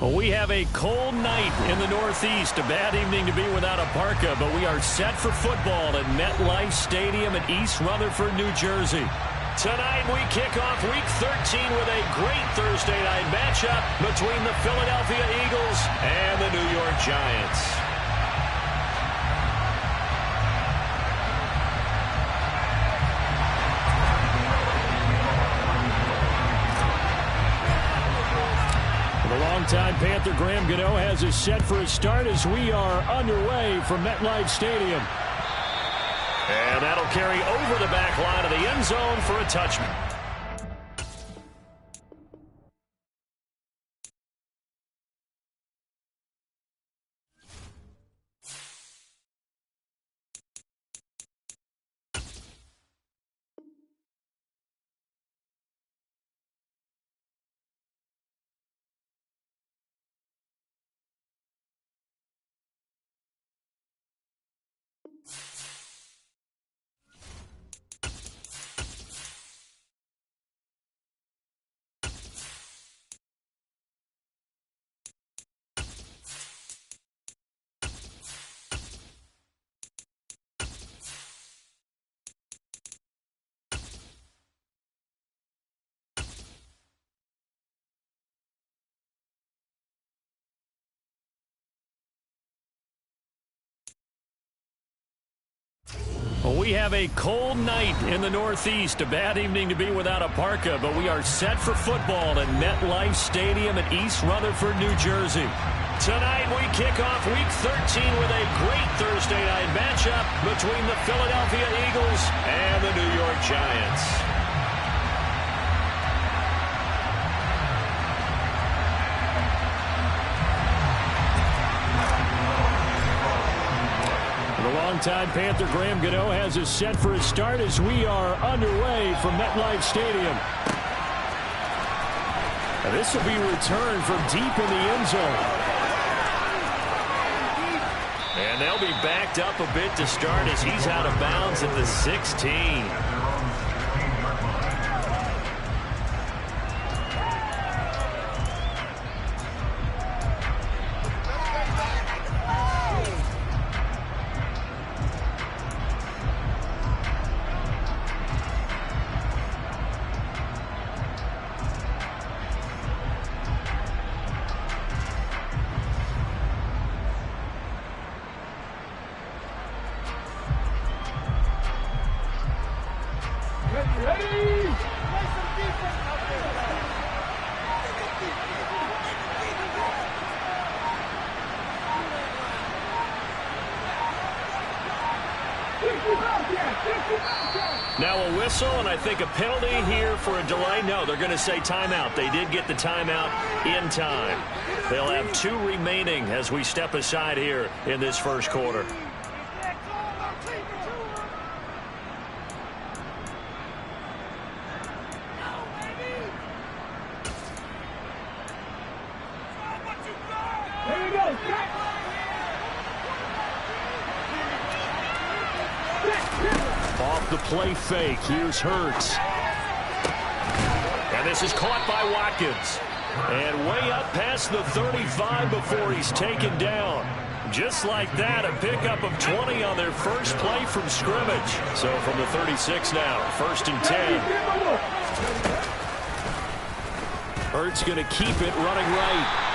Well, we have a cold night in the Northeast. A bad evening to be without a parka, but we are set for football at MetLife Stadium in East Rutherford, New Jersey. Tonight we kick off Week 13 with a great Thursday night matchup between the Philadelphia Eagles and the New York Giants. The longtime Panther Graham Gano has us set for a start as we are underway from MetLife Stadium. And that'll carry over the back line of the end zone for a touchdown. Well, we have a cold night in the Northeast. A bad evening to be without a parka, but we are set for football at MetLife Stadium in East Rutherford, New Jersey. Tonight we kick off Week 13 with a great Thursday night matchup between the Philadelphia Eagles and the New York Giants. The longtime Panther Graham Gano has us set for a start as we are underway from MetLife Stadium. And this will be returned from deep in the end zone. And they'll be backed up a bit to start as he's out of bounds at the 16. Now a whistle, and I think a penalty here for a delay. No, they're going to say timeout. They did get the timeout in time. They'll have 2 remaining as we step aside here in this first quarter. Off the play fake, here's Hurts. And this is caught by Watkins. And way up past the 35 before he's taken down. Just like that, a pickup of 20 on their first play from scrimmage. So from the 36 now, 1st and 10. Hurts going to keep it running right.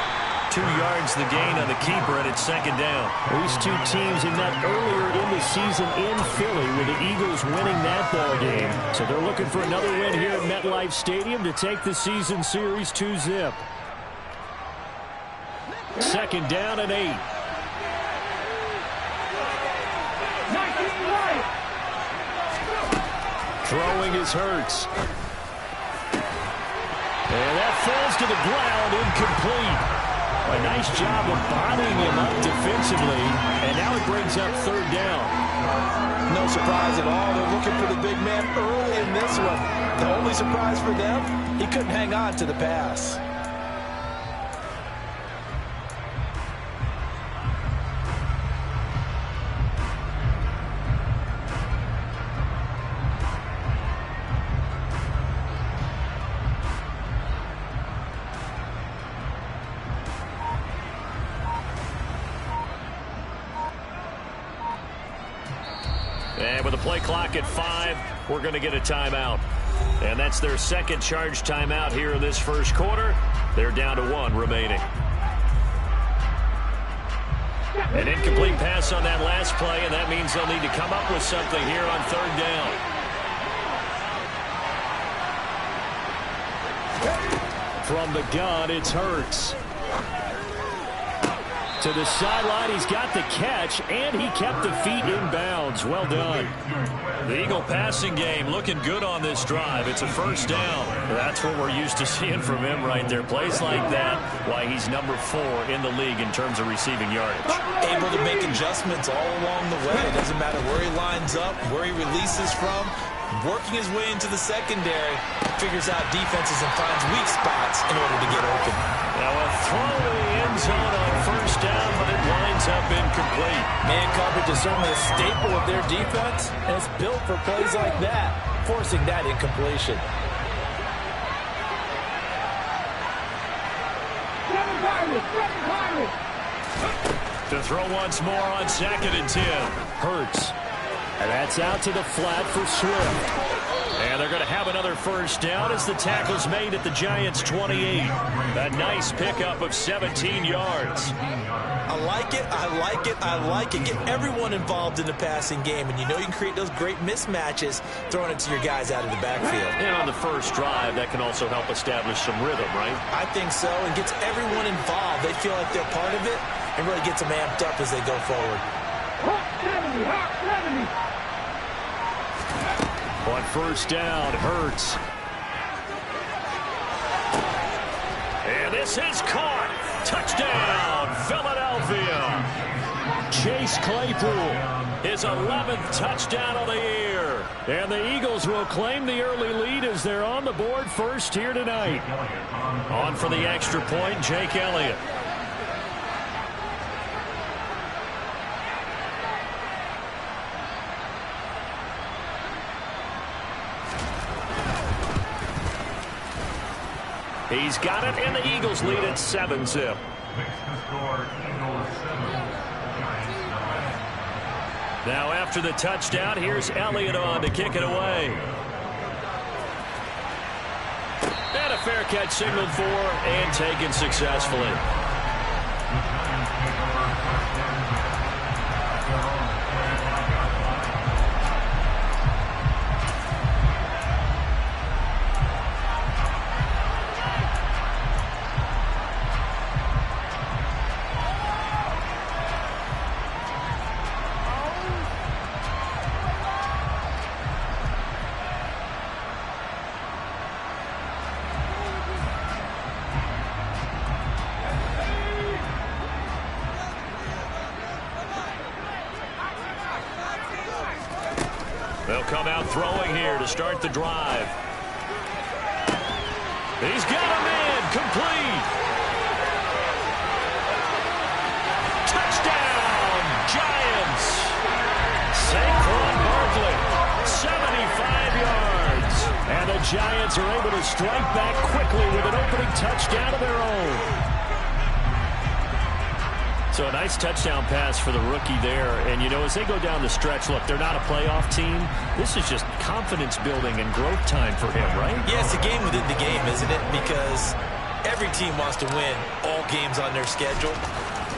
2 yards the gain on the keeper, and it's 2nd down. These two teams had met earlier in the season in Philly with the Eagles winning that ball game. So they're looking for another win here at MetLife Stadium to take the season series 2-zip. 2nd down and 8. Throwing is Hurts. And that falls to the ground, incomplete. A nice job of bottling him up defensively, and now it brings up 3rd down. No surprise at all. They're looking for the big man early in this one. The only surprise for them, he couldn't hang on to the pass. And with the play clock at 5, we're going to get a timeout. And that's their second charge timeout here in this first quarter. They're down to 1 remaining. An incomplete pass on that last play, and that means they'll need to come up with something here on 3rd down. From the gun, it's Hurts. To the sideline, he's got the catch, and he kept the feet in bounds. Well done. The Eagle passing game looking good on this drive. It's a first down. That's what we're used to seeing from him right there. Plays like that, why he's number 4 in the league in terms of receiving yardage. Able to make adjustments all along the way. It doesn't matter where he lines up, where he releases from. Working his way into the secondary, figures out defenses and finds weak spots in order to get open. Now a throw to the end zone on first down, but it winds up incomplete. Man coverage is certainly a staple of their defense, and it's built for plays like that, forcing that incompletion. To throw once more on 2nd and 10. Hurts. And that's out to the flat for Swift. And they're going to have another first down as the tackle's made at the Giants' 28. A nice pickup of 17 yards. I like it, I like it, I like it. Get everyone involved in the passing game, and you know you can create those great mismatches throwing it to your guys out of the backfield. And on the first drive, that can also help establish some rhythm, right? I think so, and gets everyone involved. They feel like they're part of it, and really gets them amped up as they go forward. On first down, Hurts. And this is caught. Touchdown, Philadelphia. Chase Claypool, his 11th touchdown of the year. And the Eagles will claim the early lead as they're on the board first here tonight. On for the extra point, Jake Elliott. He's got it, and the Eagles lead at 7-zip. Now after the touchdown, here's Elliott on to kick it away. And a fair catch signaled for and taken successfully. They'll come out throwing here to start the drive. He's got him in, complete. Touchdown, Giants. Saquon Barkley, 75 yards. And the Giants are able to strike back quickly with an opening touchdown of their own. So a nice touchdown pass for the rookie there. And, you know, as they go down the stretch, look, they're not a playoff team. This is just confidence building and growth time for him, right? Yeah, it's a game within the game, isn't it? Because every team wants to win all games on their schedule.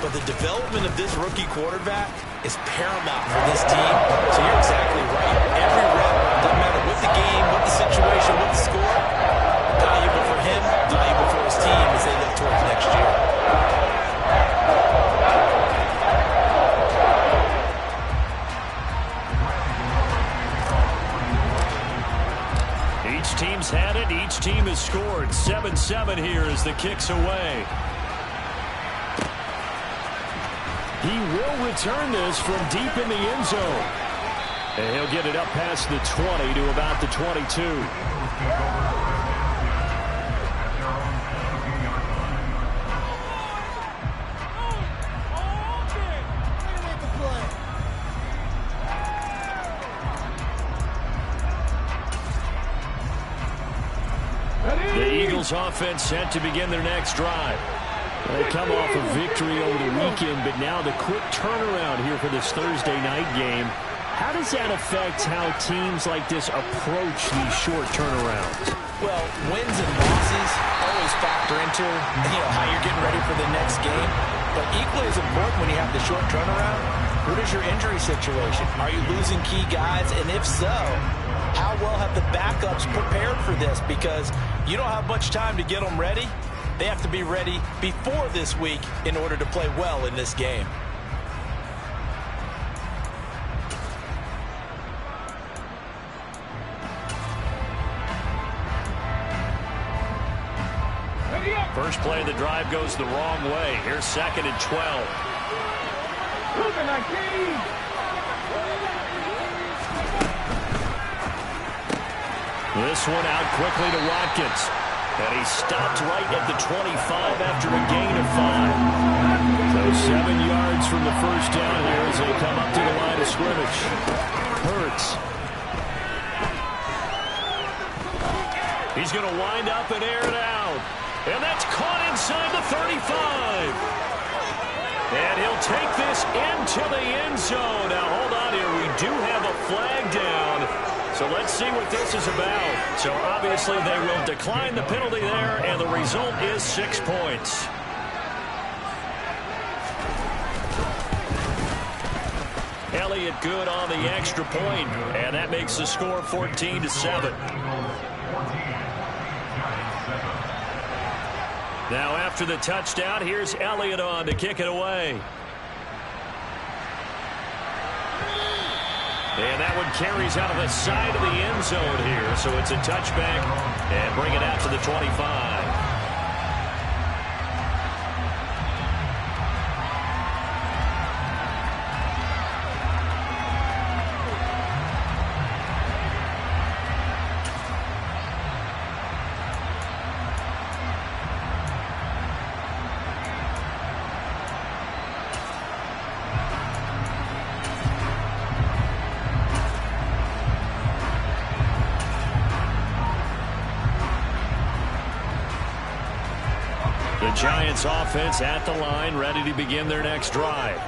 But the development of this rookie quarterback is paramount for this team. So you're exactly right. Every rep, doesn't matter what the game, what the situation, what the score, valuable for him, valuable for his team as they look towards next year. Each team's had it. Each team has scored. 7-7 here as the kick's away. He will return this from deep in the end zone. And he'll get it up past the 20 to about the 22. The Eagles offense set to begin their next drive. They come off a victory over the weekend, but now the quick turnaround here for this Thursday night game. How does that affect how teams like this approach these short turnarounds? Well, wins and losses always factor into, how you're getting ready for the next game. But equally as important when you have the short turnaround, what is your injury situation? Are you losing key guys? And if so, how well have the backups prepared for this? Because you don't have much time to get them ready. They have to be ready before this week in order to play well in this game. First play of the drive goes the wrong way. Here's 2nd and 12. This one out quickly to Watkins. And he stopped right at the 25 after a gain of 5. So 7 yards from the first down here as they come up to the line of scrimmage. Hurts. He's going to wind up and air it out. And that's caught inside the 35. And he'll take this into the end zone. Now, hold on here. We do have a flag down. So let's see what this is about. So obviously they will decline the penalty there, and the result is 6 points. Elliott good on the extra point, and that makes the score 14-7. Now after the touchdown, here's Elliott on to kick it away. And that one carries out of the side of the end zone here. So it's a touchback and bring it out to the 25. Giants offense at the line, ready to begin their next drive.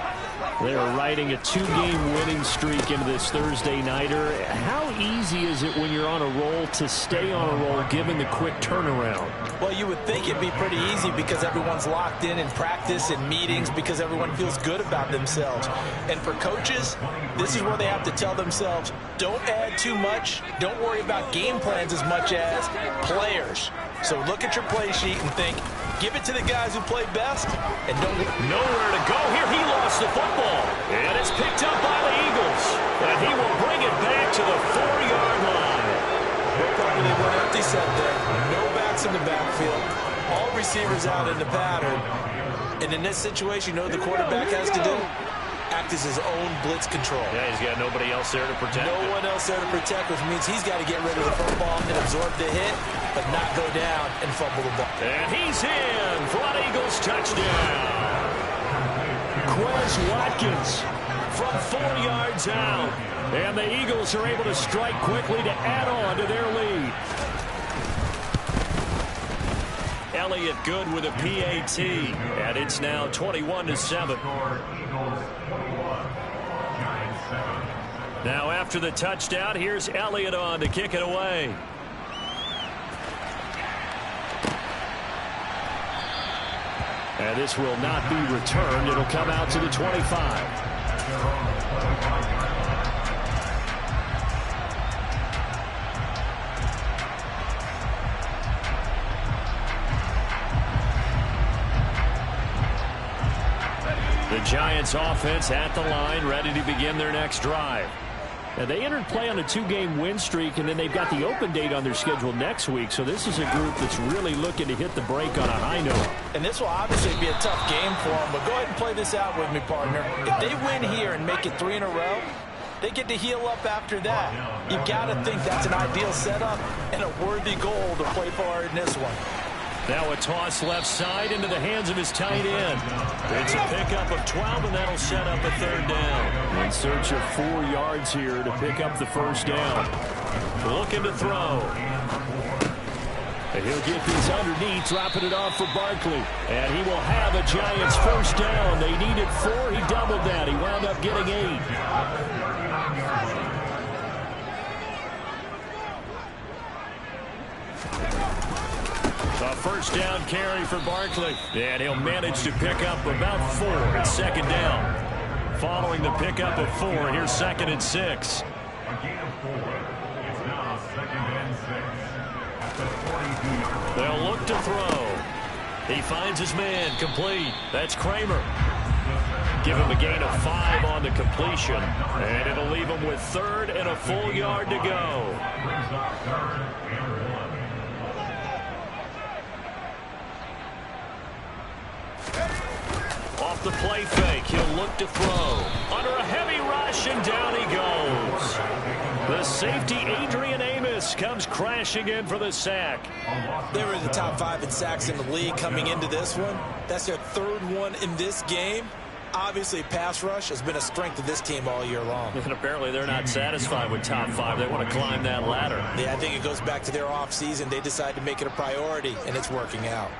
They are riding a 2-game winning streak into this Thursday nighter. How easy is it when you're on a roll to stay on a roll given the quick turnaround? Well, you would think it'd be pretty easy because everyone's locked in practice and meetings because everyone feels good about themselves. And for coaches, this is where they have to tell themselves, don't add too much. Don't worry about game plans as much as players. So look at your play sheet and think, give it to the guys who play best, and don't nowhere to go here. He lost the football, and it's picked up by the Eagles, and he will bring it back to the 4-yard line. Probably went empty set there. No backs in the backfield. All receivers out in the pattern. And in this situation, you know what the quarterback has to do? Act as his own blitz control. Yeah, he's got nobody else there to protect. No one else there to protect, which means he's got to get rid of the football and absorb the hit, but not go down and fumble the ball. And he's in for an Eagles touchdown. Quez Watkins from 4 yards out. And the Eagles are able to strike quickly to add on to their lead. Elliott good with a PAT, and it's now 21-7. Now after the touchdown, here's Elliott on to kick it away. And this will not be returned. It'll come out to the 25. The Giants offense at the line, ready to begin their next drive. Now, they entered play on a 2-game win streak, and then they've got the open date on their schedule next week. So this is a group that's really looking to hit the break on a high note. And this will obviously be a tough game for them, but go ahead and play this out with me, partner. If they win here and make it 3 in a row, they get to heal up after that. You've got to think that's an ideal setup and a worthy goal to play for in this one. Now a toss left side into the hands of his tight end. It's a pickup of 12, and that'll set up a 3rd down. In search of 4 yards here to pick up the 1st down. Looking to throw. And he'll get this underneath, dropping it off for Barkley. And he will have a Giants 1st down. They needed 4. He doubled that. He wound up getting 8. A first down carry for Barkley. And he'll manage to pick up about 4 at second down. Following the pickup of 4, here's 2nd and 6. They'll look to throw. He finds his man, complete. That's Kramer. Give him a gain of 5 on the completion. And it'll leave him with 3rd and a full yard to go. Off the play fake, he'll look to throw. Under a heavy rush, and down he goes. The safety, Adrian Amos, comes crashing in for the sack. They were in the top 5 in sacks in the league coming into this one. That's their 3rd one in this game. Obviously, pass rush has been a strength of this team all year long. And apparently they're not satisfied with top 5. They want to climb that ladder. Yeah, I think it goes back to their offseason. They decided to make it a priority, and it's working out.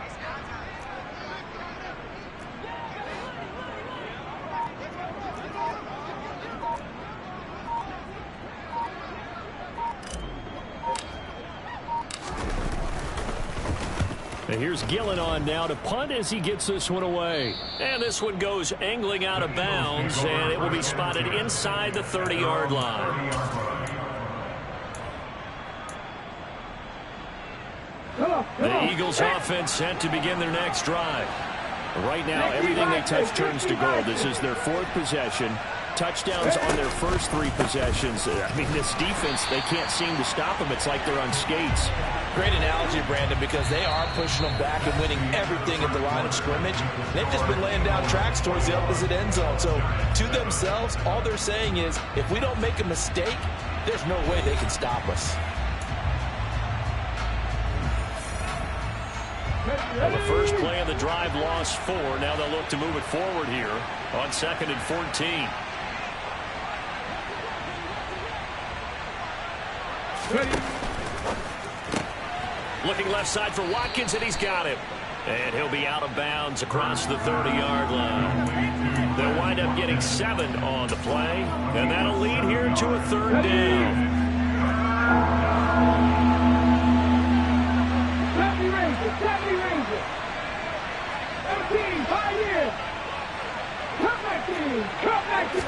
And here's Gillen on now to punt as he gets this one away. And this one goes angling out of bounds, and it will be spotted inside the 30-yard line. The Eagles offense set to begin their next drive. Right now, everything they touch turns to gold. This is their 4th possession. Touchdowns on their first 3 possessions. I mean, this defense, they can't seem to stop them. It's like they're on skates. Great analogy, Brandon, because they are pushing them back and winning everything at the line of scrimmage. They've just been laying down tracks towards the opposite end zone. So, to themselves, all they're saying is, if we don't make a mistake, there's no way they can stop us. And the first play of the drive lost 4. Now they'll look to move it forward here on 2nd and 14. Looking left side for Watkins, and he's got him. And he'll be out of bounds across the 30-yard line. They'll wind up getting 7 on the play, and that'll lead here to a 3rd down. Happy Ranger. 17, 5 years. Come back team. Come back team.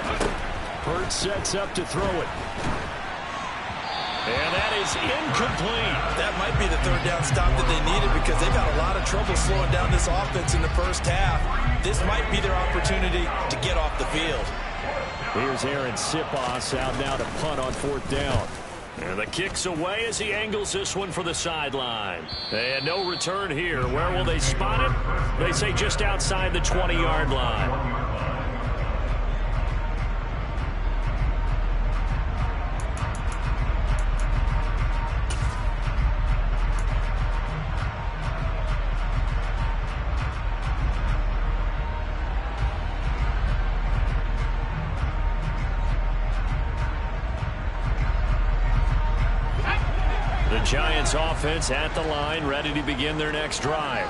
Hurts sets up to throw it. And that is incomplete. That might be the 3rd down stop that they needed because they've had a lot of trouble slowing down this offense in the first half. This might be their opportunity to get off the field. Here's Aaron Siposs out now to punt on 4th down. And the kick's away as he angles this one for the sideline. And no return here. Where will they spot it? They say just outside the 20-yard line. Giants offense at the line, ready to begin their next drive.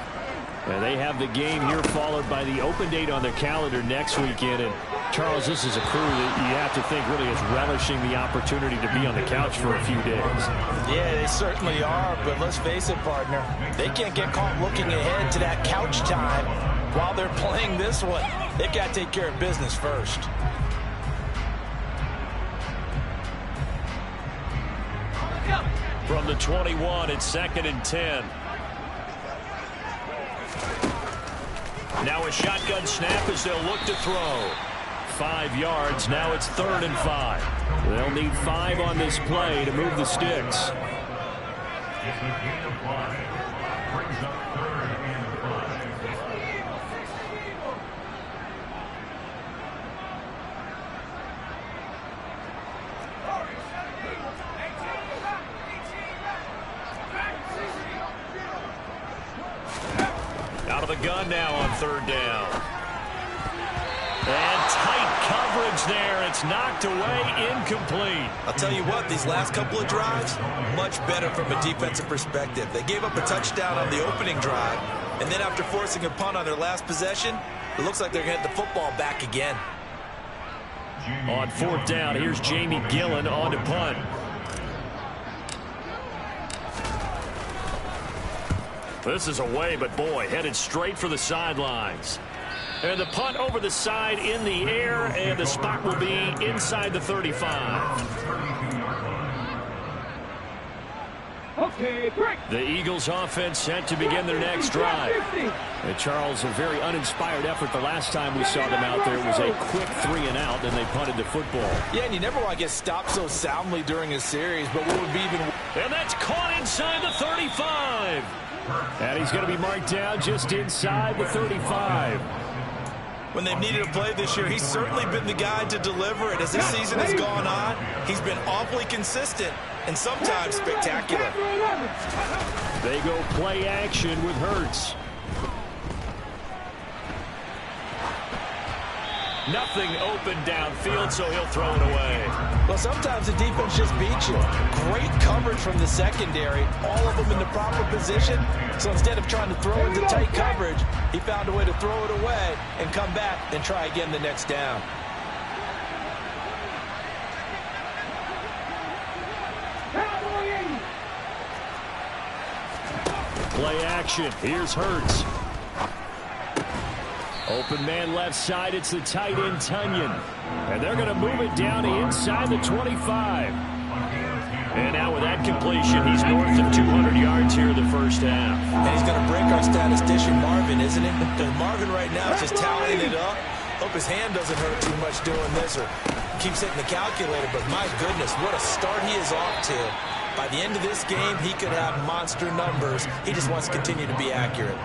And they have the game here followed by the open date on their calendar next weekend. And Charles, this is a crew that you have to think really is relishing the opportunity to be on the couch for a few days. Yeah, they certainly are, but let's face it, partner. They can't get caught looking ahead to that couch time while they're playing this one. They've got to take care of business first. From the 21, it's 2nd and 10. Now a shotgun snap as they'll look to throw. 5 yards, now it's 3rd and 5. They'll need 5 on this play to move the sticks. Out of the gun now on 3rd down. And tight coverage there. It's knocked away, incomplete. I'll tell you what, these last couple of drives, much better from a defensive perspective. They gave up a touchdown on the opening drive, and then after forcing a punt on their last possession, it looks like they're going to get the football back again. On 4th down, here's Jamie Gillen on to punt. This is away, but boy, headed straight for the sidelines. And the punt over the side in the air, and the spot will be inside the 35. Okay, break. The Eagles offense set to begin their next drive. And Charles, a very uninspired effort the last time we saw them out there. It was a quick 3-and-out, and they punted the football. Yeah, and you never want to get stopped so soundly during a series, but what would be even... And that's caught inside the 35. And he's going to be marked down just inside the 35. When they've needed a play this year, he's certainly been the guy to deliver it. As this season has gone on, he's been awfully consistent and sometimes spectacular. They go play action with Hurts. Nothing open downfield, so he'll throw it away. Well, sometimes the defense just beats you. Great coverage from the secondary, all of them in the proper position. So instead of trying to throw into tight coverage, he found a way to throw it away and come back and try again the next down. Play action. Here's Hurts. Open man left side. It's the tight end, Tunyon. And they're going to move it down inside the 25. And now with that completion, he's north of 200 yards here in the first half. And he's going to break our statistician, Marvin, isn't it? Because Marvin right now is just tallying it up. Hope his hand doesn't hurt too much doing this or keeps hitting the calculator. But my goodness, what a start he is off to. By the end of this game, he could have monster numbers. He just wants to continue to be accurate.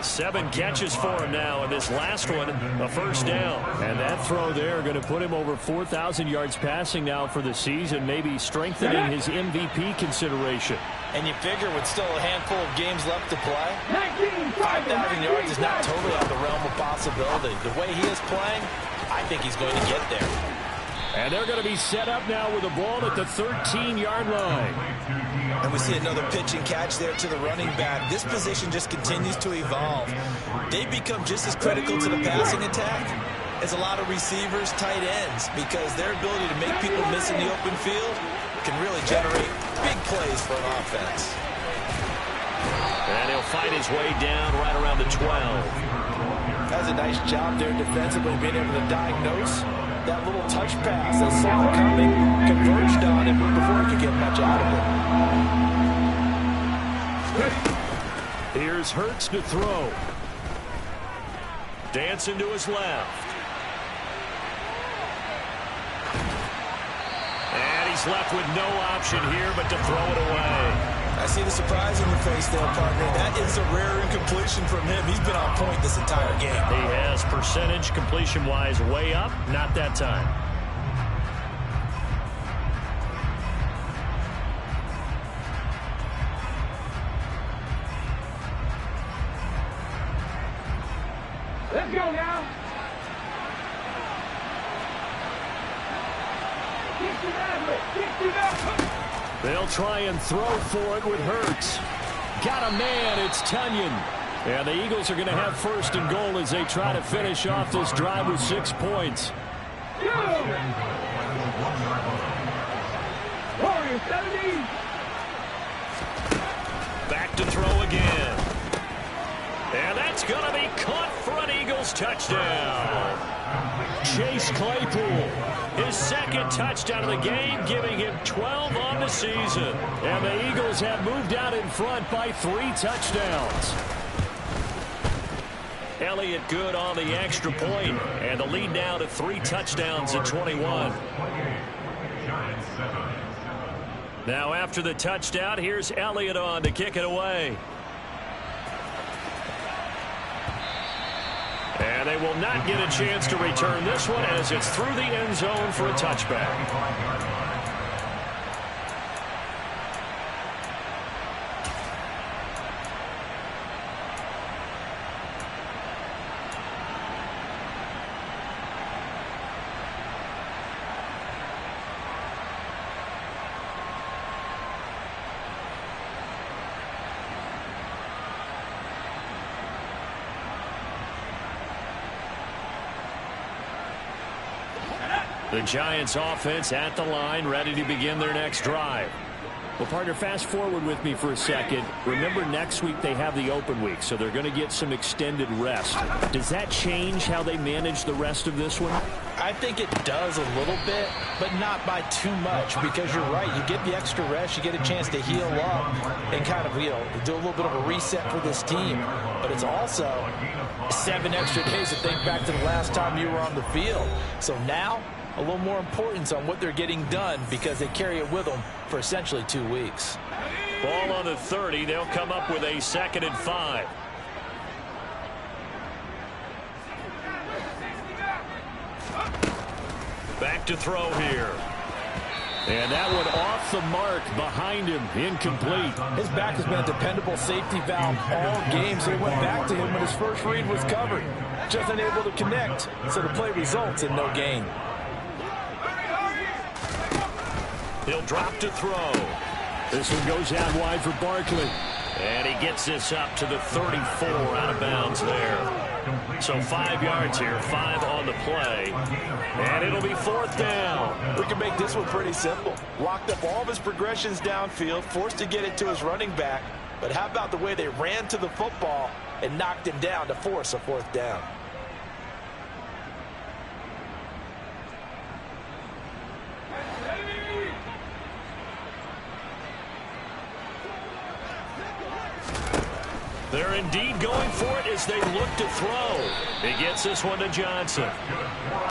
7 catches for him now, and this last one, a first down. And that throw there going to put him over 4,000 yards passing now for the season, maybe strengthening his MVP consideration. And you figure with still a handful of games left to play, 5,000 yards is not totally out of the realm of possibility. The way he is playing, I think he's going to get there. And they're going to be set up now with the ball at the 13-yard line. And we see another pitch and catch there to the running back. This position just continues to evolve. They become just as critical to the passing attack as a lot of receivers, tight ends, because their ability to make people miss in the open field can really generate big plays for an offense. And he'll fight his way down right around the 12. Does a nice job there defensively, being able to diagnose that little touch pass that saw it coming, converged on him before he could get much out of it. Here's Hurts to throw. Dancing to his left. And he's left with no option here but to throw it away. I see the surprise in your face there, partner. That is a rare incompletion from him. He's been on point this entire game. He has percentage completion-wise way up. Not that time. Let's go now. They'll try and throw for it with Hurts. Got a man. It's Tunyon. And the Eagles are going to have first and goal as they try to finish off this drive with 6 points. Warriors 17. Back to throw again. And that's going to be caught for an Eagles touchdown. Chase Claypool, his second touchdown of the game, giving him 12 on the season. And the Eagles have moved out in front by 3 touchdowns. Elliott good on the extra point, and the lead now to 3 touchdowns at 21. Now after the touchdown, here's Elliott on to kick it away. And they will not get a chance to return this one as it's through the end zone for a touchback. The Giants offense at the line, ready to begin their next drive. Well, partner, fast forward with me for a second. Remember, next week they have the open week, so they're going to get some extended rest. Does that change how they manage the rest of this one? I think it does a little bit, but not by too much, because you're right. You get the extra rest, you get a chance to heal up and kind of, do a little bit of a reset for this team. But it's also 7 extra days to think back to the last time you were on the field. So now, a little more importance on what they're getting done because they carry it with them for essentially 2 weeks. Ball on the 30. They'll come up with a 2nd and 5. Back to throw here. And that one off the mark behind him, incomplete. His back has been a dependable safety valve all game, so he went back to him when his first read was covered. Just unable to connect, so the play results in no gain. He'll drop to throw. This one goes out wide for Barkley. And he gets this up to the 34 out of bounds there. So 5 yards here, 5 on the play. And it'll be 4th down. We can make this one pretty simple. Locked up all of his progressions downfield, forced to get it to his running back. But how about the way they ran to the football and knocked him down to force a 4th down? They're indeed going for it as they look to throw. He gets this one to Johnson.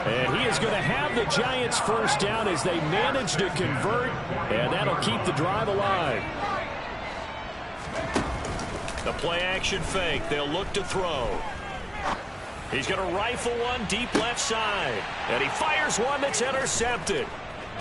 And he is going to have the Giants first down as they manage to convert. And that'll keep the drive alive. The play action fake. They'll look to throw. He's going to rifle one deep left side. And he fires one that's intercepted.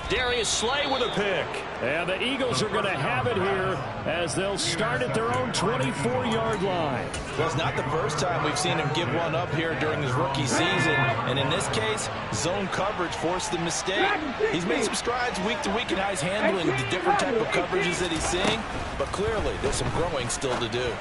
Darius Slay with a pick. And the Eagles are going to have it here as they'll start at their own 24-yard line. Well, it's not the first time we've seen him give one up here during his rookie season. And in this case, zone coverage forced the mistake. He's made some strides week to week in how he's handling the different type of coverages that he's seeing. But clearly, there's some growing still to do.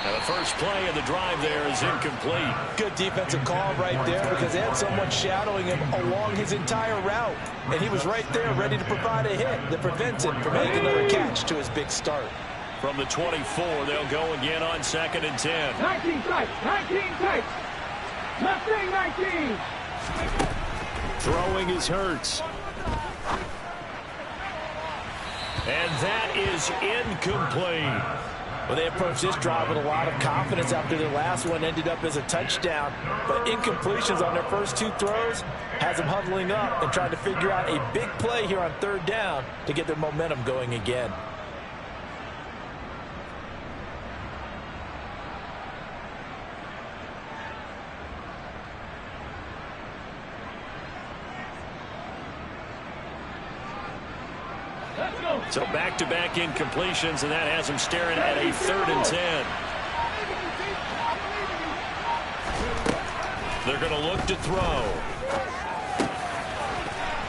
And the first play of the drive there is incomplete. Good defensive call right there because they had someone shadowing him along his entire route. And he was right there ready to provide a hit that prevents him from making another catch to his big start. From the 24, they'll go again on 2nd and 10. 19 tight, 19 tight. Mustang 19. Throwing is Hurts. And that is incomplete. Well, they approached this drive with a lot of confidence after their last one ended up as a touchdown. But incompletions on their first 2 throws has them huddling up and trying to figure out a big play here on 3rd down to get their momentum going again. So back-to-back incompletions, and that has them staring at a 3rd and 10. They're going to look to throw.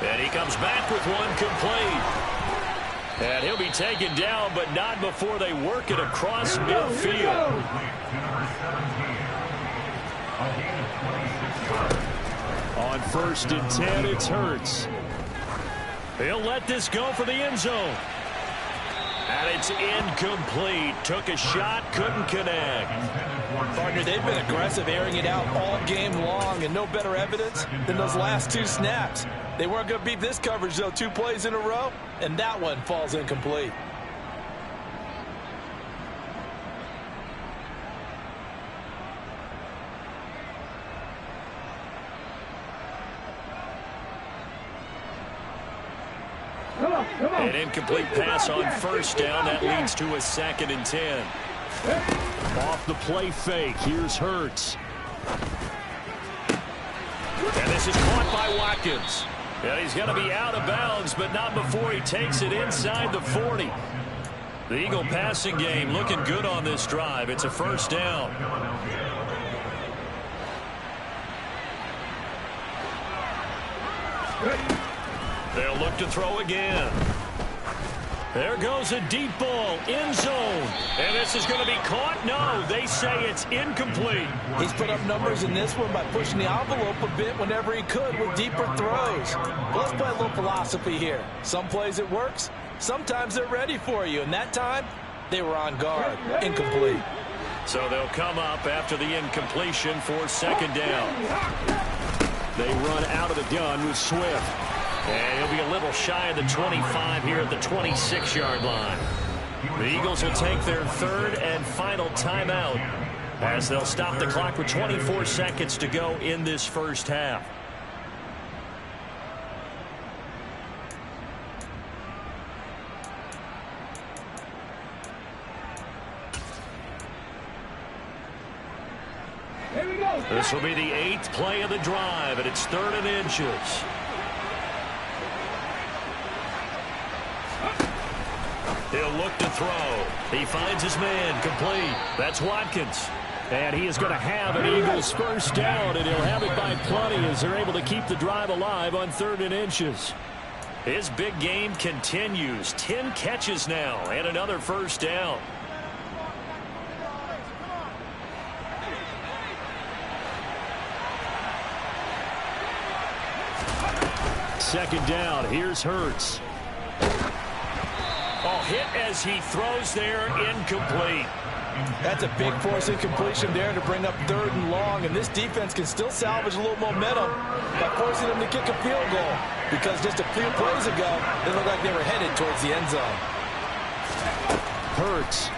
And he comes back with one complete. And he'll be taken down, but not before they work it across midfield. On 1st and 10, it's Hurts. He'll let this go for the end zone. And it's incomplete. Took a shot, couldn't connect. Partner, they've been aggressive, airing it out all game long, and no better evidence than those last 2 snaps. They weren't going to beat this coverage, though, 2 plays in a row, and that one falls incomplete. An incomplete pass on 1st down. That leads to a 2nd and 10. Off the play fake. Here's Hurts. And this is caught by Watkins. And he's going to be out of bounds, but not before he takes it inside the 40. The Eagle passing game looking good on this drive. It's a 1st down. They'll look to throw again. There goes a deep ball, end zone. And this is going to be caught? No, they say it's incomplete. He's put up numbers in this one by pushing the envelope a bit whenever he could with deeper throws. But let's play a little philosophy here. Some plays it works, sometimes they're ready for you. And that time, they were on guard. Incomplete. So they'll come up after the incompletion for second down. They run out of the gun with Swift. And he'll be a little shy of the 25 here at the 26-yard line. The Eagles will take their third and final timeout as they'll stop the clock with 24 seconds to go in this first half. Here we go. This will be the 8th play of the drive, and it's 3rd and inches. He'll look to throw. He finds his man complete. That's Watkins. And he is going to have an Eagles first down, and he'll have it by plenty as they're able to keep the drive alive on 3rd and inches. His big game continues. 10 catches now and another first down. Second down. Here's Hurts. Oh, hit as he throws there, incomplete. That's a big force incompletion there to bring up 3rd and long, and this defense can still salvage a little momentum by forcing them to kick a field goal, because just a few plays ago, it looked like they were headed towards the end zone. Hurts.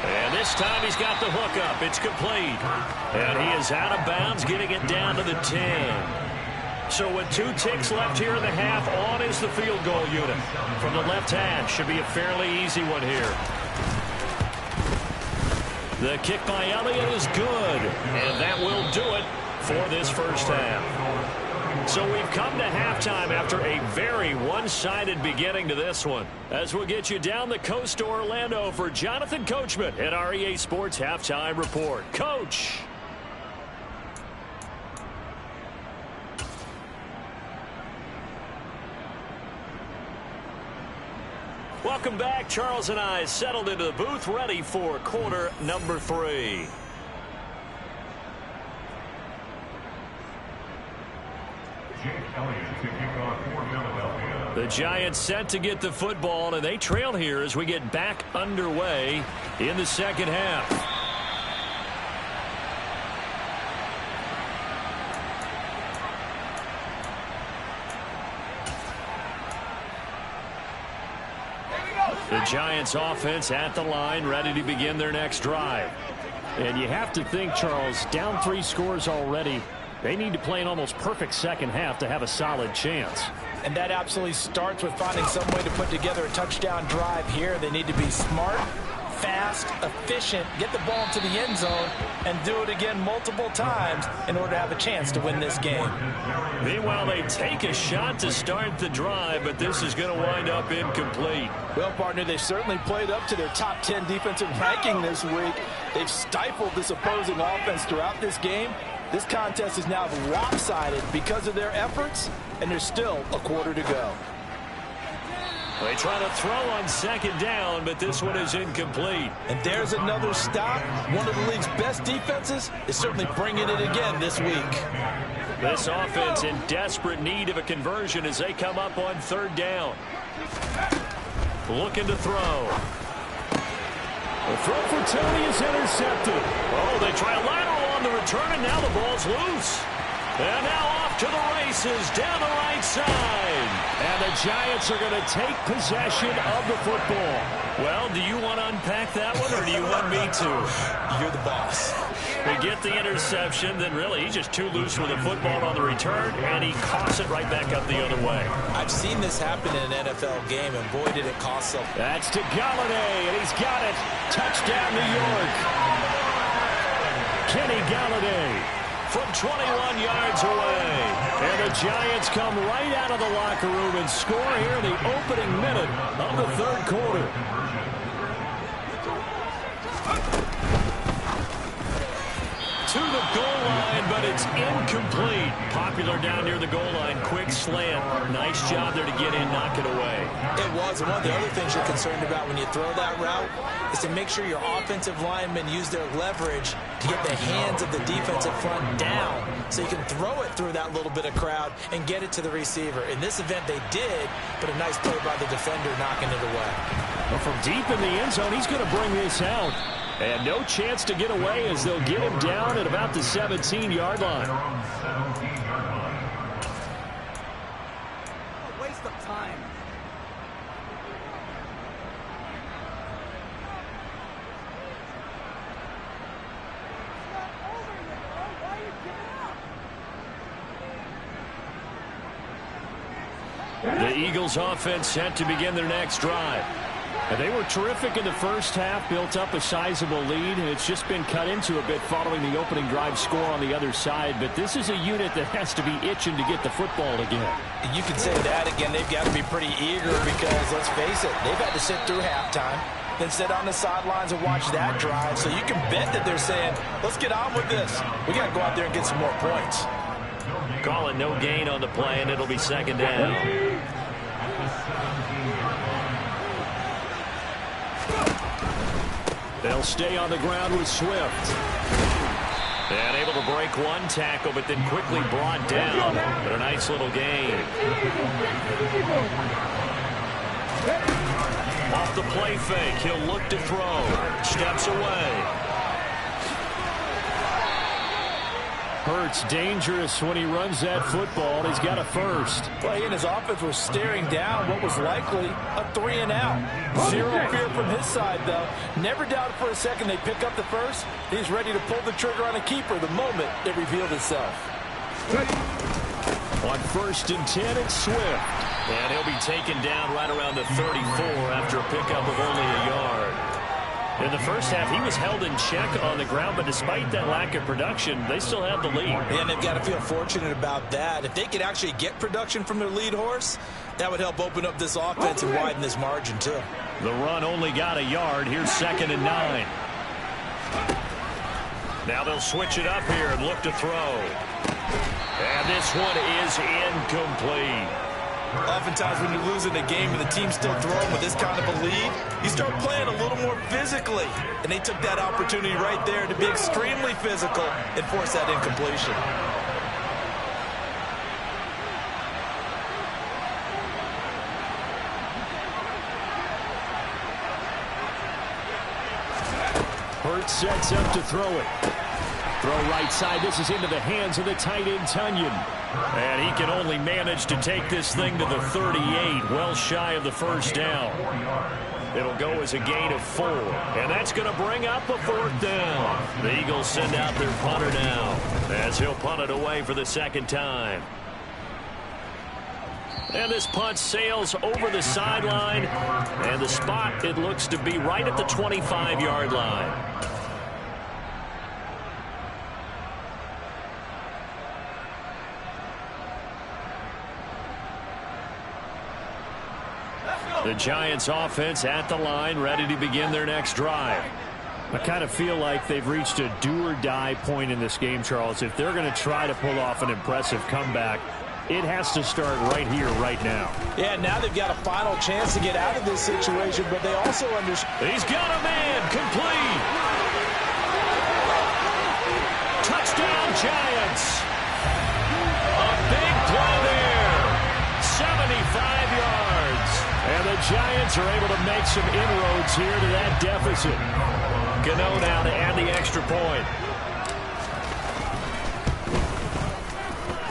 And this time he's got the hook up. It's complete. And he is out of bounds, getting it down to the 10. So with 2 ticks left here in the half, on is the field goal unit. From the left hand, should be a fairly easy one here. The kick by Elliott is good, and that will do it for this first half. So we've come to halftime after a very one-sided beginning to this one. As we'll get you down the coast to Orlando for Jonathan Coachman at our EA Sports Halftime Report. Coach! Welcome back. Charles and I settled into the booth, ready for quarter number 3. The Giants set to get the football, and they trail here as we get back underway in the second half. The Giants offense at the line, ready to begin their next drive. And you have to think, Charles, down 3 scores already. They need to play an almost perfect second half to have a solid chance. And that absolutely starts with finding some way to put together a touchdown drive here. They need to be smart, fast, efficient, get the ball into the end zone, and do it again multiple times in order to have a chance to win this game. Meanwhile, they take a shot to start the drive, but this is going to wind up incomplete. Well, partner, they've certainly played up to their top 10 defensive ranking this week. They've stifled this opposing offense throughout this game. This contest is now lopsided because of their efforts, and there's still a quarter to go. They try to throw on second down, but this one is incomplete. And there's another stop. One of the league's best defenses is certainly bringing it again this week. This offense in desperate need of a conversion as they come up on 3rd down. Looking to throw. The throw for Tony is intercepted. Oh, they try a lateral on the return, and now the ball's loose. And now off to the races down the right side. And the Giants are going to take possession of the football. Well, do you want to unpack that one, or do you want me to? You're the boss. They get the interception, then really he's just too loose with the football on the return, and he coughs it right back up the other way. I've seen this happen in an NFL game, and boy, did it cost them. That's to Galladay, and he's got it. Touchdown, New York. Kenny Galladay from 21 yards away. And the Giants come right out of the locker room and score here in the opening minute of the 3rd quarter. To the goal line, but it's incomplete. right. Popular down near the goal line. Quick slant. Nice job there to get in, knock it away. It was. And one of the other things you're concerned about when you throw that route is to make sure your offensive linemen use their leverage to get the hands of the defensive front down so you can throw it through that little bit of crowd and get it to the receiver. In this event, they did, but a nice play by the defender knocking it away. Well, from deep in the end zone, he's going to bring this out. And no chance to get away as they'll get him down at about the 17-yard line. A waste of time. The Eagles offense set to begin their next drive. And they were terrific in the first half, built up a sizable lead, and it's just been cut into a bit following the opening drive score on the other side. But this is a unit that has to be itching to get the football again. You can say that again. They've got to be pretty eager because, let's face it, they've had to sit through halftime, then sit on the sidelines and watch that drive. So you can bet that they're saying, let's get on with this. We got to go out there and get some more points. Calling no gain on the play, and it'll be second down. They'll stay on the ground with Swift. And able to break one tackle, but then quickly brought down. But a nice little gain. Off the play fake, he'll look to throw. Steps away. Hurts dangerous when he runs that football. He's got a first. Well, he and his offense were staring down what was likely a 3-and-out. Zero fear from his side, though. Never doubted for a second they pick up the first. He's ready to pull the trigger on a keeper the moment it revealed itself. On 1st and 10, it's Swift. And he'll be taken down right around the 34 after a pickup of only a yard. In the first half, he was held in check on the ground, but despite that lack of production, they still have the lead. And they've got to feel fortunate about that. If they could actually get production from their lead horse, that would help open up this offense and widen this margin, too. The run only got a yard. Here's 2nd and 9. Now they'll switch it up here and look to throw. And this one is incomplete. Oftentimes when you're losing a game and the team's still throwing with this kind of a lead, you start playing a little more physically. And they took that opportunity right there to be extremely physical and force that incompletion. Hurts sets up to throw it. Throw right side. This is into the hands of the tight end, Tunyon. And he can only manage to take this thing to the 38, well shy of the first down. It'll go as a gain of 4. And that's going to bring up a 4th down. The Eagles send out their punter now as he'll punt it away for the 2nd time. And this punt sails over the sideline. And the spot, it looks to be right at the 25-yard line. The Giants offense at the line, ready to begin their next drive. I kind of feel like they've reached a do-or-die point in this game, Charles. If they're going to try to pull off an impressive comeback, it has to start right here, right now. Yeah, now they've got a final chance to get out of this situation, but they also understand. He's got a man, complete. Touchdown, Giants. A big play there. 75 yards. And the Giants are able to make some inroads here to that deficit. Gano now to add the extra point.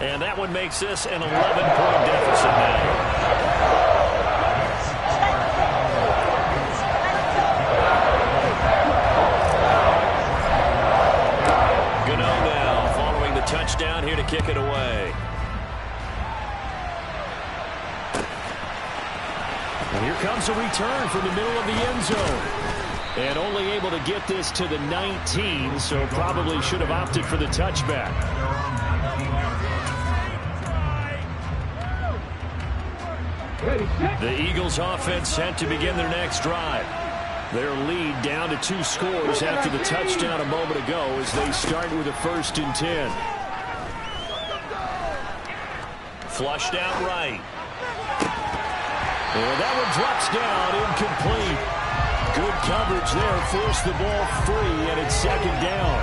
And that one makes this an 11-point deficit now. Gano now following the touchdown here to kick it away. And here comes a return from the middle of the end zone. And only able to get this to the 19, so probably should have opted for the touchback. The Eagles offense set to begin their next drive. Their lead down to 2 scores after the touchdown a moment ago as they start with a 1st and 10. Flushed out right. And that one drops down, incomplete. Good coverage there, forced the ball free, and it's second down.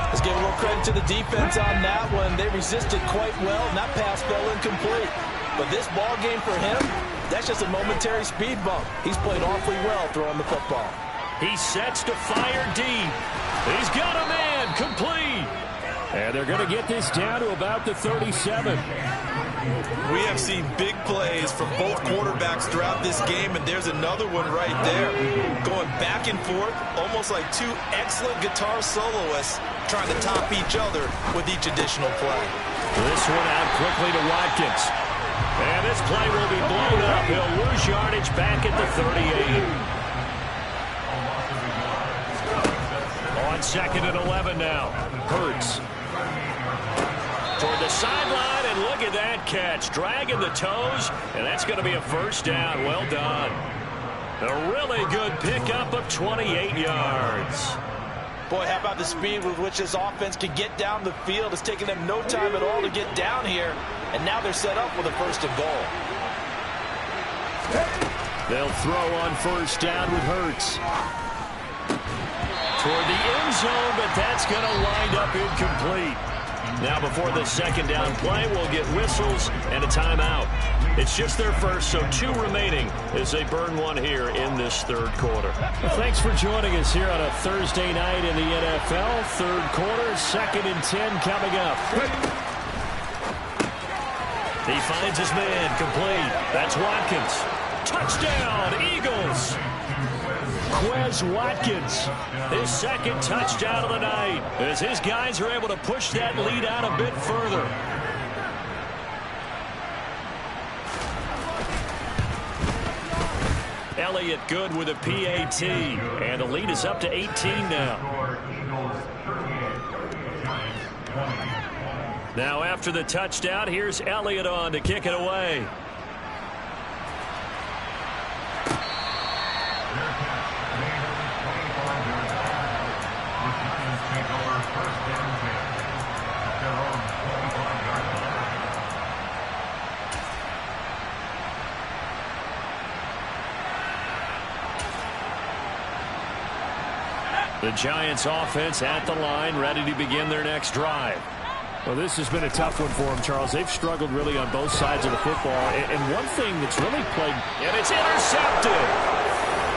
Let's give a little credit to the defense on that one. They resisted quite well, and that pass fell incomplete. But this ball game for him, that's just a momentary speed bump. He's played awfully well throwing the football. He sets to fire deep. He's got a man, complete. And they're going to get this down to about the 37. We have seen big plays from both quarterbacks throughout this game, and there's another one right there. Going back and forth, almost like two excellent guitar soloists trying to top each other with each additional play. This one out quickly to Watkins. And this play will be blown up. He'll lose yardage back at the 38. On second and 11 now. Hurts. Toward the sideline, and look at that catch. Dragging the toes, and that's going to be a first down. Well done. A really good pickup of 28 yards. Boy, how about the speed with which this offense can get down the field? It's taken them no time at all to get down here, and now they're set up with a first and goal. They'll throw on first down with Hurts. Toward the end zone, but that's going to wind up incomplete. Now before the second down play, we'll get whistles and a timeout. It's just their first, so 2 remaining as they burn one here in this third quarter. Well, thanks for joining us here on a Thursday night in the NFL. Third quarter, 2nd and 10 coming up. He finds his man, complete. That's Watkins. Touchdown, Eagles! Quez Watkins, his second touchdown of the night, as his guys are able to push that lead out a bit further. Elliott good with a PAT, and the lead is up to 18 now. Now after the touchdown, here's Elliott on to kick it away. The Giants offense at the line, ready to begin their next drive. Well, this has been a tough one for them, Charles. They've struggled really on both sides of the football. And one thing that's really played... And it's intercepted!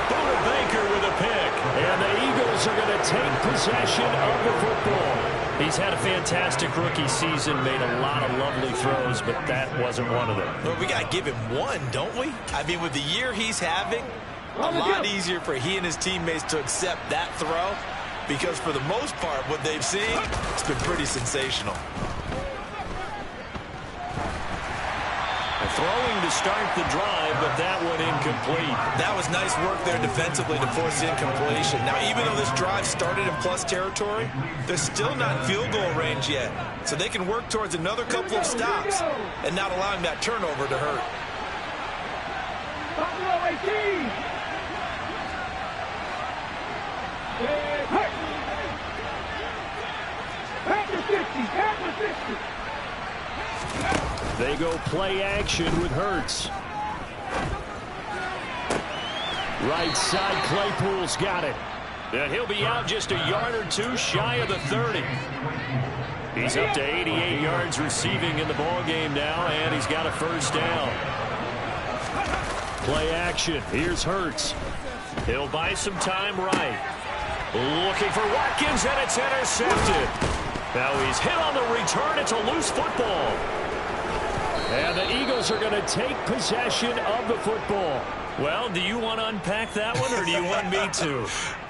Buda Baker with a pick. And the Eagles are going to take possession of the football. He's had a fantastic rookie season, made a lot of lovely throws, but that wasn't one of them. Well, we got to give him one, don't we? I mean, with the year he's having, a lot easier for he and his teammates to accept that throw, because for the most part, what they've seen, it's been pretty sensational. Throwing to start the drive, but that one incomplete. That was nice work there defensively to force incompletion. Now, even though this drive started in plus territory, they're still not in field goal range yet. So they can work towards another couple of stops and not allowing that turnover to hurt. Buffalo 18. After 50, after 50. They go play action with Hurts. Right side, Claypool's got it. And he'll be out just a yard or 2 shy of the 30. He's up to 88 yards receiving in the ballgame now, and he's got a first down. Play action. Here's Hurts. He'll buy some time right. Looking for Watkins, and it's intercepted. Now he's hit on the return. It's a loose football. And the Eagles are going to take possession of the football. Well, do you want to unpack that one, or do you want me to?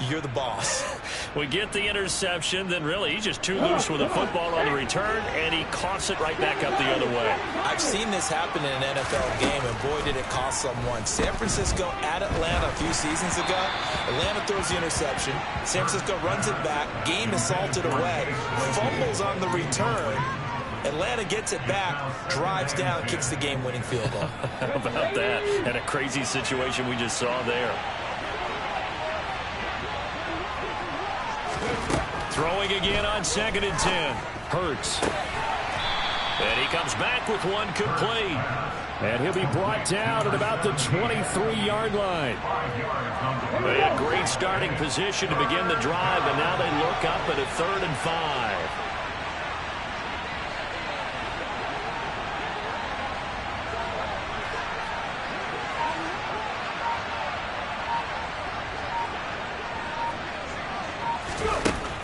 You're the boss. We get the interception, then really he's just too loose with the football on the return, and he coughs it right back up the other way. I've seen this happen in an NFL game, and boy, did it cost someone. San Francisco at Atlanta a few seasons ago. Atlanta throws the interception. San Francisco runs it back. Game is salted away. Fumbles on the return. Atlanta gets it back, drives down, kicks the game-winning field goal. How about that? And a crazy situation we just saw there. Throwing again on 2nd and 10. Hurts. And he comes back with one complete. And he'll be brought down at about the 23-yard line. They had great starting position to begin the drive, and now they look up at a 3rd and 5.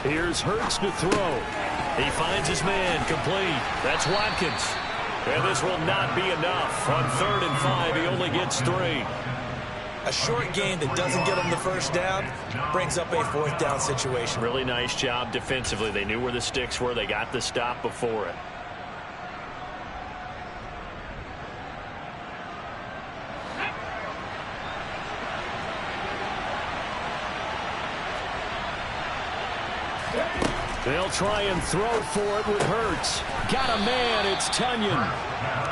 Here's Hurts to throw. He finds his man, complete. That's Watkins. And this will not be enough. On 3rd and 5, he only gets 3. A short game that doesn't get him the first down brings up a 4th down situation. Really nice job defensively. They knew where the sticks were. They got the stop before it. They'll try and throw for it with Hurts. Got a man, it's Tunyon.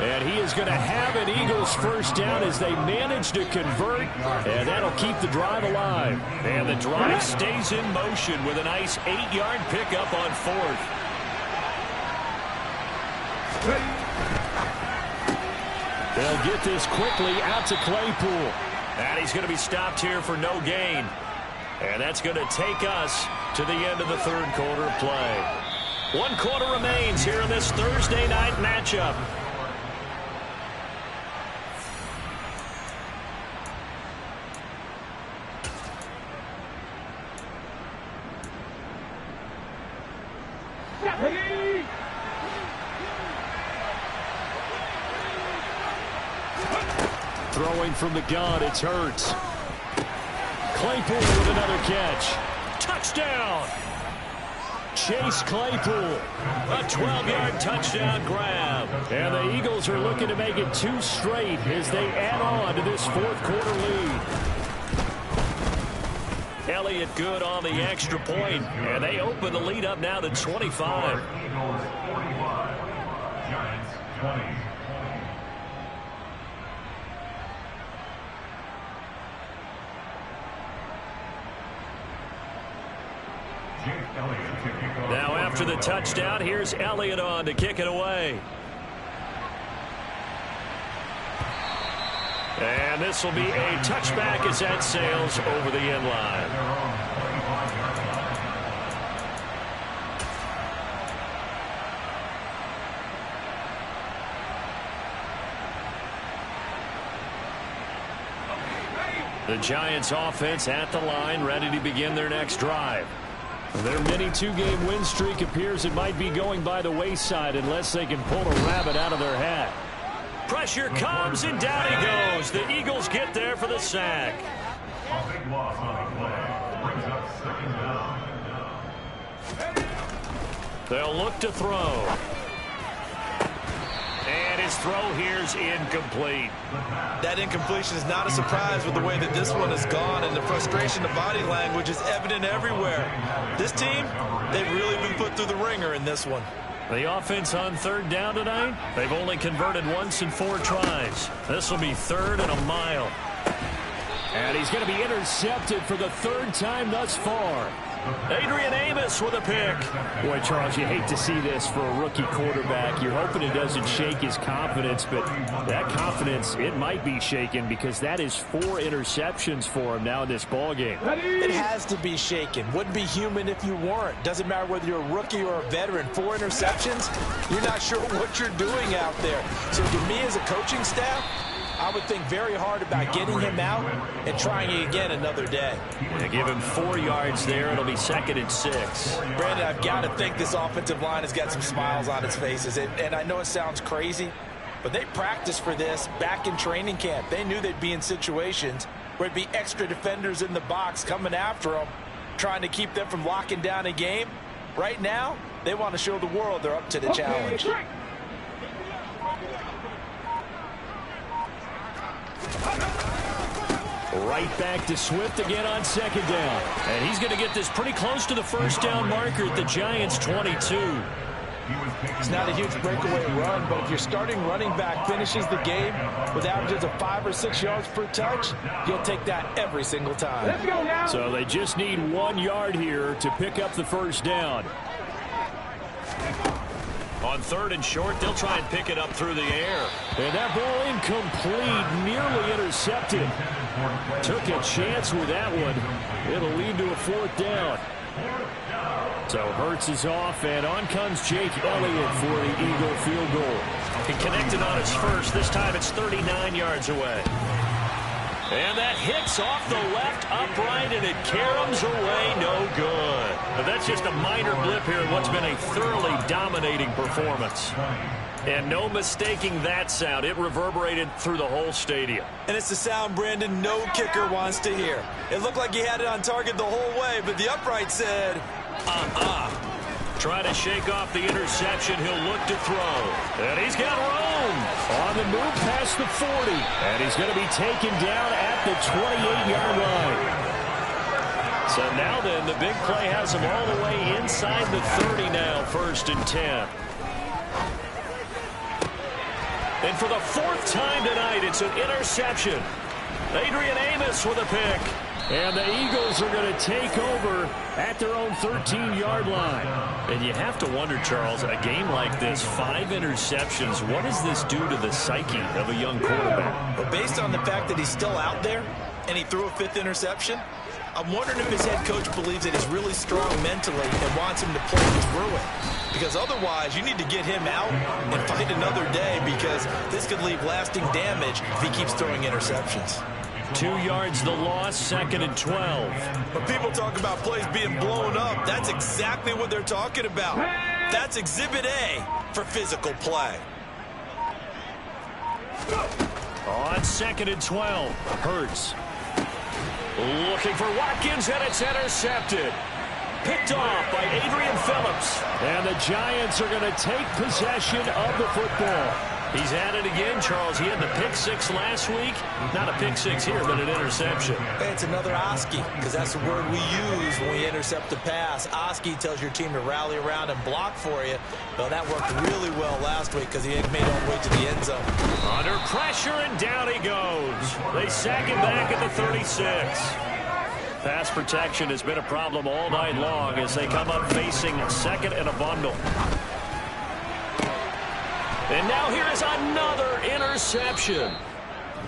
And he is going to have an Eagles first down as they manage to convert. And that'll keep the drive alive. And the drive stays in motion with a nice 8-yard pickup on 4th. They'll get this quickly out to Claypool. And he's going to be stopped here for no gain. And that's going to take us to the end of the 3rd quarter of play. 1 quarter remains here in this Thursday night matchup. Throwing from the gun, it's Hurts. Claypool with another catch. Touchdown! Chase Claypool. A 12-yard touchdown grab. And the Eagles are looking to make it 2 straight as they add on to this 4th quarter lead. Elliott good on the extra point, and they open the lead up now to 25. Eagles 45, Giants 20. Now after the touchdown, here's Elliott on to kick it away. And this will be a touchback as that sails over the end line. The Giants offense at the line, ready to begin their next drive. Their mini 2-game win streak appears it might be going by the wayside unless they can pull a rabbit out of their hat. Pressure comes and down he goes. The Eagles get there for the sack. A big loss on the play. Brings up 2nd down. They'll look to throw. And his throw here's incomplete. That incompletion is not a surprise with the way that this one has gone, and the frustration, the body language is evident everywhere. This team, they've really been put through the ringer in this one. The offense on 3rd down tonight, they've only converted once in 4 tries. This will be 3rd and a mile. And he's going to be intercepted for the 3rd time thus far. Adrian Amos with a pick. Boy, Charles, you hate to see this for a rookie quarterback. You're hoping it doesn't shake his confidence, but that confidence, it might be shaken because that is 4 interceptions for him now in this ballgame. It has to be shaken. Wouldn't be human if you weren't. Doesn't matter whether you're a rookie or a veteran. 4 interceptions, you're not sure what you're doing out there. So to me as a coaching staff, I would think very hard about getting him out and trying it again another day. They give him 4 yards there. It'll be 2nd and 6. Brandon, I've got to think this offensive line has got some smiles on its faces. And I know it sounds crazy, but they practiced for this back in training camp. They knew they'd be in situations where there'd be extra defenders in the box coming after them, trying to keep them from locking down a game. Right now, they want to show the world they're up to the challenge. Right back to Swift again on 2nd down. And he's going to get this pretty close to the 1st down marker at the Giants' 22. It's not a huge breakaway run, but if your starting running back finishes the game with averages of 5 or 6 yards per touch, you'll take that every single time. Let's go now. So they just need 1 yard here to pick up the 1st down. On 3rd and short, they'll try and pick it up through the air. And that ball incomplete, nearly intercepted. Took a chance with that one. It'll lead to a 4th down. So Hurts is off, and on comes Jake Elliott for the Eagle field goal. He connected on his first. This time it's 39 yards away. And that hits off the left upright, and it caroms away, no good. But that's just a minor blip here in what's been a thoroughly dominating performance. And no mistaking that sound. It reverberated through the whole stadium. And it's the sound, Brandon, no kicker wants to hear. It looked like he had it on target the whole way, but the upright said, Try to shake off the interception. He'll look to throw. And he's got room on the move past the 40. And he's going to be taken down at the 28-yard line. So now then, the big play has him all the way inside the 30 now, 1st and 10. And for the 4th time tonight, it's an interception. Adrian Amos with a pick. And the Eagles are going to take over at their own 13-yard line. And you have to wonder, Charles, a game like this, 5 interceptions, what does this do to the psyche of a young quarterback? But based on the fact that he's still out there and he threw a 5th interception, I'm wondering if his head coach believes that he's really strong mentally and wants him to play through it. Because otherwise, you need to get him out and fight another day, because this could leave lasting damage if he keeps throwing interceptions. 2 yards the loss, 2nd and 12. When people talk about plays being blown up, that's exactly what they're talking about. That's Exhibit A for physical play. On 2nd and 12, Hurts. Looking for Watkins, and it's intercepted. Picked off by Adrian Phillips. And the Giants are going to take possession of the football. He's at it again, Charles. He had the pick 6 last week. Not a pick 6 here, but an interception. It's another Oski, because that's the word we use when we intercept a pass. Oski tells your team to rally around and block for you. Well, that worked really well last week because he made all the way to the end zone. Under pressure, and down he goes. They sack him back at the 36. Pass protection has been a problem all night long as they come up facing 2nd and a bundle. And now here is another interception.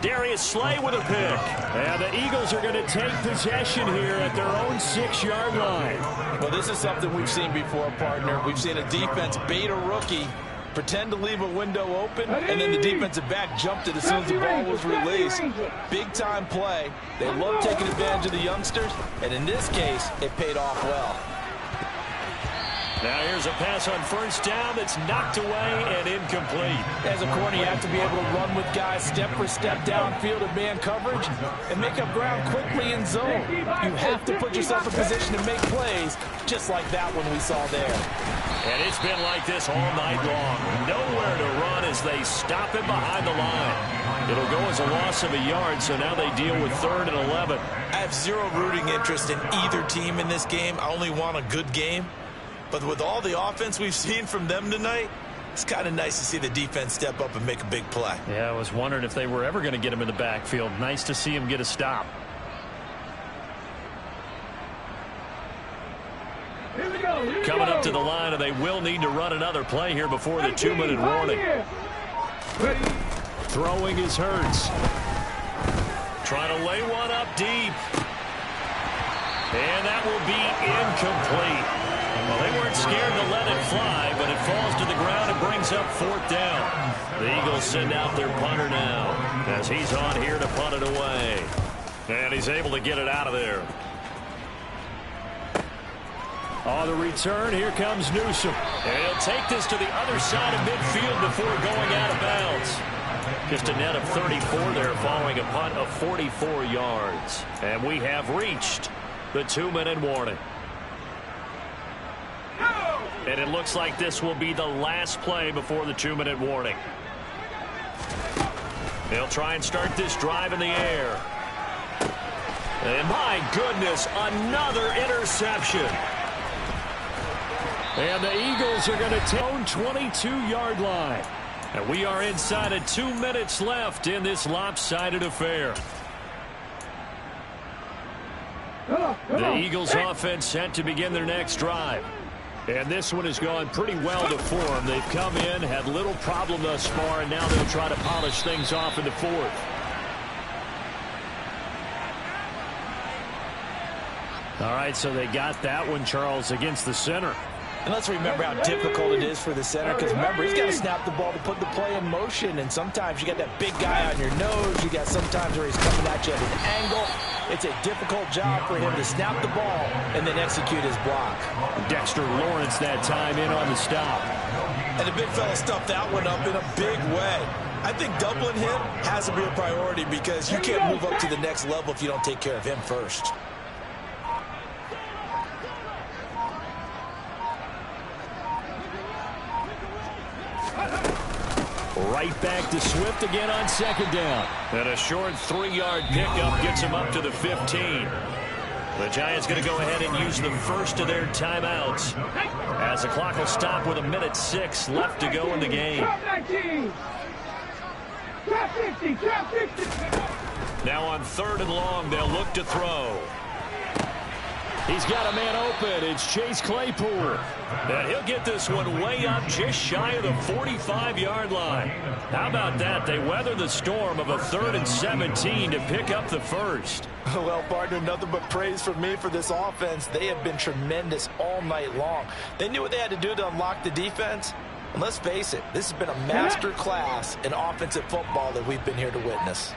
Darius Slay with a pick. And the Eagles are going to take possession here at their own 6-yard line. Well, this is something we've seen before, partner. We've seen a defense bait a rookie, pretend to leave a window open, and then the defensive back jumped it as soon as the ball was released. Big-time play. They love taking advantage of the youngsters, and in this case, it paid off well. Now here's a pass on 1st down that's knocked away and incomplete. As a corner, you have to be able to run with guys step for step downfield in man coverage and make up ground quickly in zone. You have to put yourself in position to make plays, just like that one we saw there. And it's been like this all night long. Nowhere to run as they stop him behind the line. It'll go as a loss of a yard, so now they deal with 3rd and 11. I have zero rooting interest in either team in this game. I only want a good game. But with all the offense we've seen from them tonight, it's kind of nice to see the defense step up and make a big play. Yeah, I was wondering if they were ever going to get him in the backfield. Nice to see him get a stop. Coming up to the line, and they will need to run another play here before the 2-minute warning. Throwing is Hurts. Trying to lay one up deep. And that will be incomplete. Well, they weren't scared to let it fly, but it falls to the ground and brings up 4th down. The Eagles send out their punter now as he's on here to punt it away. And he's able to get it out of there. On the return, here comes Newsome. And he'll take this to the other side of midfield before going out of bounds. Just a net of 34 there following a punt of 44 yards. And we have reached the 2-minute warning. And it looks like this will be the last play before the 2-minute warning. They'll try and start this drive in the air. And my goodness, another interception. And the Eagles are going to take on 22-yard line. And we are inside of 2 minutes left in this lopsided affair. The Eagles offense set to begin their next drive. And this one has gone pretty well to form. They've come in, had little problem thus far, and now they'll try to polish things off in the fourth. All right, so they got that one, Charles, against the center. And let's remember how difficult it is for the center, because remember, he's got to snap the ball to put the play in motion, and sometimes you got that big guy on your nose. You got sometimes where he's coming at you at an angle. It's a difficult job for him to snap the ball and then execute his block. Dexter Lawrence that time in on the stop. And the big fella stuffed that one up in a big way. I think doubling him has to be a priority because you can't move up to the next level if you don't take care of him first. Right back to Swift again on second down. And a short 3-yard pickup gets him up to the 15. The Giants going to go ahead and use the first of their timeouts as the clock will stop with 1:06 left to go in the game. Now on 3rd and long, they'll look to throw. He's got a man open. It's Chase Claypool. And he'll get this one way up just shy of the 45-yard line. How about that? They weather the storm of a 3rd and 17 to pick up the first. Well, partner, nothing but praise from me for this offense. They have been tremendous all night long. They knew what they had to do to unlock the defense. And let's face it, this has been a master class in offensive football that we've been here to witness.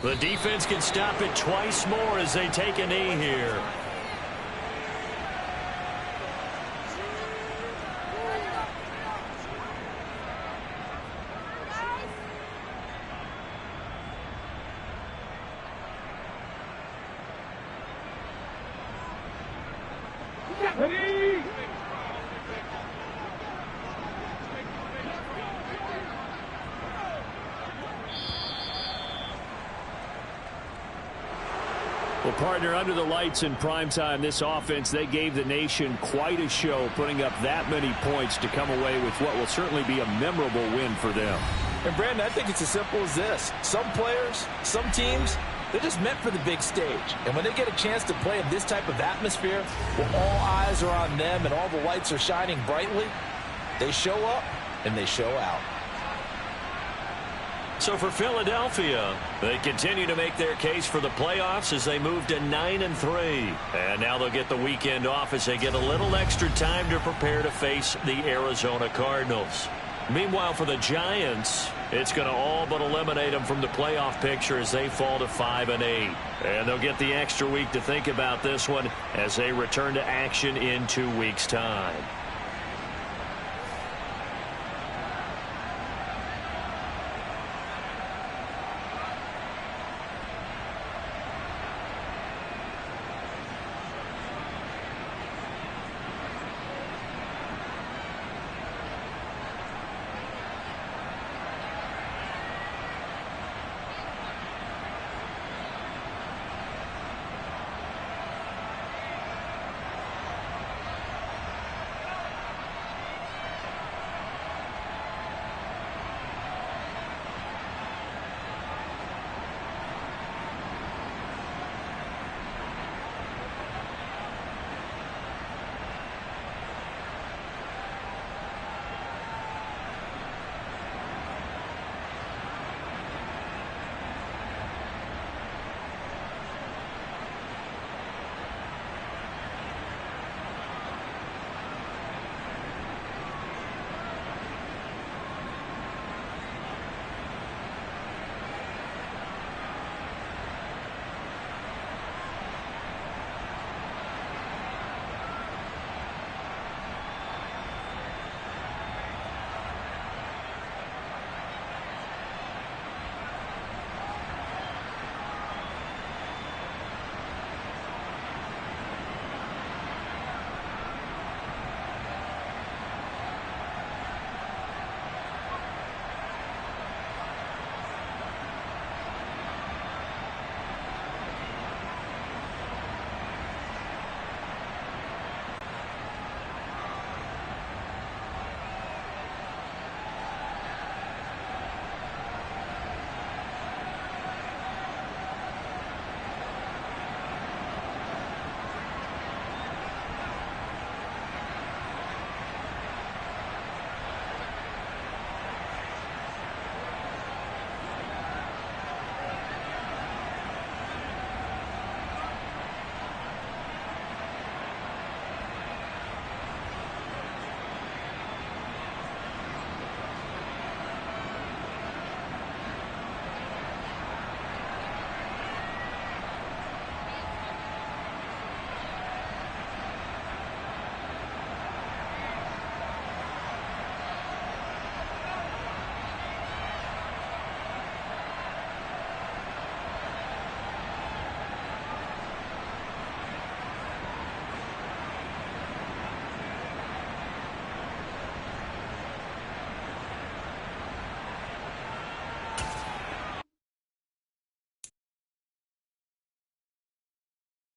The defense can stop it twice more as they take a knee here. Well, partner, under the lights in primetime, this offense, they gave the nation quite a show, putting up that many points to come away with what will certainly be a memorable win for them. And, Brandon, I think it's as simple as this. Some players, some teams, they're just meant for the big stage. And when they get a chance to play in this type of atmosphere, where all eyes are on them and all the lights are shining brightly, they show up and they show out. So for Philadelphia, they continue to make their case for the playoffs as they move to 9-3. And now they'll get the weekend off as they get a little extra time to prepare to face the Arizona Cardinals. Meanwhile, for the Giants, it's going to all but eliminate them from the playoff picture as they fall to 5-8. And they'll get the extra week to think about this one as they return to action in 2 weeks' time.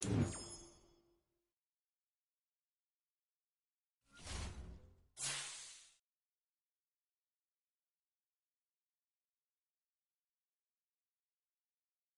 Ready.